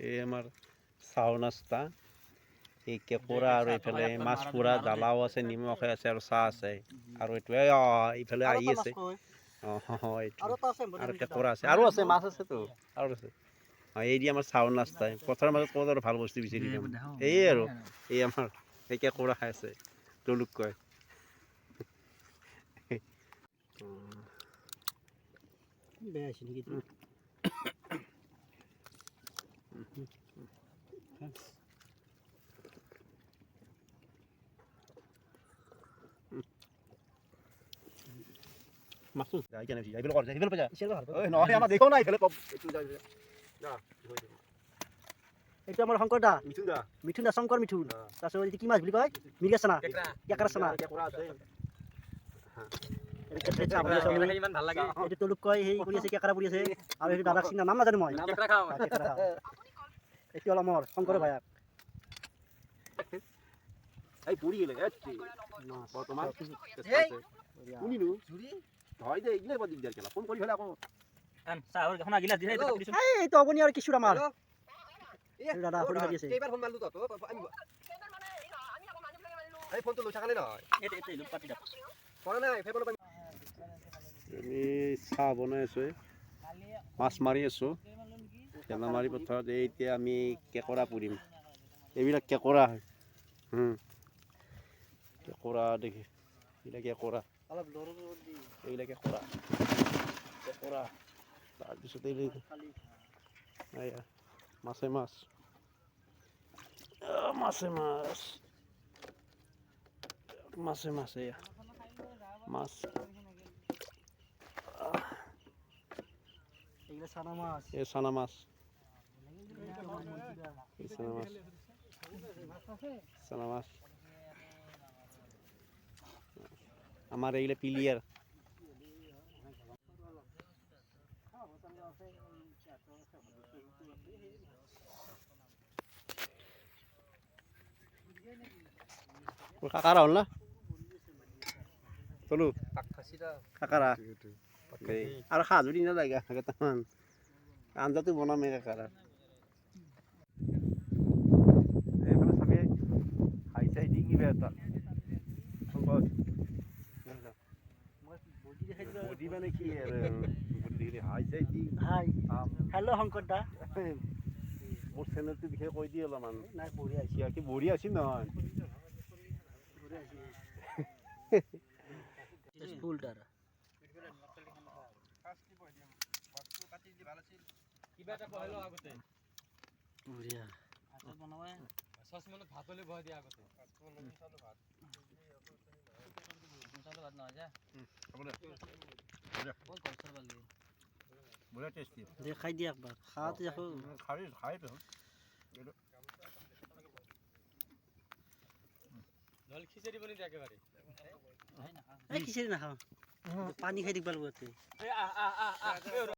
এই আমাৰ চাহ নাস্তা এই কেঁকোৰা আৰু এইফালে মাছ পুৰা জ্বালাও আছে নিমখে আছে আৰু চাহ আছে আৰু এইটোৱে এইফালে আহি আছে আৰু কেঁকোৰা আছে আৰু আছে মাছ আছেতো আৰু আছে এই দি আমাৰ চাউল নাস্তাই পথাৰৰ মাজত ক'ত আৰু ভাল বস্তু বিচাৰি পাম এই আৰু এই আমাৰ এই কেঁকোৰা খাই আছে তেওঁলোক কয় বেয়া আছে নেকি মাছটো যাই কেনে যাই বেল যায় বেল পজা ওই নহয় আমাৰ দেখো না ইফালে কম একটু যাই যা এইটো আমাৰ শংকৰ দা মিঠুন দা শংকৰ মিঠুন তাৰপিছত এইটো কি মাছ বুলি কয় মিৰ্গেছনা কেকৰাছনা কেঁকোৰা আছে ইমান ভাল লাগে এইটো তোলুক কয় হেৰি কৰি আছে কেকৰা পৰি আছে আৰু এইটো দাদাক চিনা নাম নাজানো মই কেকৰা খাওঁ এইটো হ'ল আমাৰ শংকৰ ভায়াক এই পুৰি গেলে বৰ্তমান শুনিলো হয় দে ইগলে বদি দিয়াৰ কেলা ফোন কৰি ফেলে আকৌ চাহৰ এখন গিলাস দিছে এইটো অবনি আৰু কিছু আমাৰ দাদা ফোন কৰি আছে কেইবাৰ ফোন মাৰলো তো এই ফোনটো লৈ থাকালে নহয় এইটো পাতি দা কৰা নাই ফেবল আমি চাহ বনাই আছো মাছ মাৰি আছো তেলা মাৰি পথাৰত এতিয়া আমি কেঁকোৰা পুৰিম এইবিলাক কেঁকোৰা হয় কেঁকোৰা দেখি এইবিলাক কেঁকোৰা এইবিলাক কেঁকোৰা তাৰপিছত মাছে মাছ মাছে মাছ এয়া মাছ এইগুলা সানা মাছ এই চানা মাছ চানা মাছ আমার এইগুলা পিলিয়ার কাকারা হল না চলো কাকারা আর খাজুরি না জায়গা কেইটামান আঞ্জাটো বনামে কাকারা এইফালে চাবি খাই চাই দি কিবা এটা বডি মানে কি আৰু বডি হাই চাই দি হাই হেল্ল' শংকৰ দা মোৰ চেনেলটো বিষয়ে কৈ দি অলপমান নাই বঢ়িয়া আছে কি বঢ়িয়া আছিল নহয় ফুল তাৰ কিবা এটা কইলো আগতে বঢ়িয়া ভাত বনাওয়া সসমানত ভাতলে বহাই দিয়া আগতে ভাত ভাত নহয় যা বহুত কষ্টৰ বালি বঢ়িয়া টেষ্টি দেখাই দিয়া একবাৰ খাওঁতে দেখো খাই তো জল খিচুড়ি বনি দিয়া একেবাৰে এই খিচুড়ি নাখাওঁ পানী খাই দিব লাগিব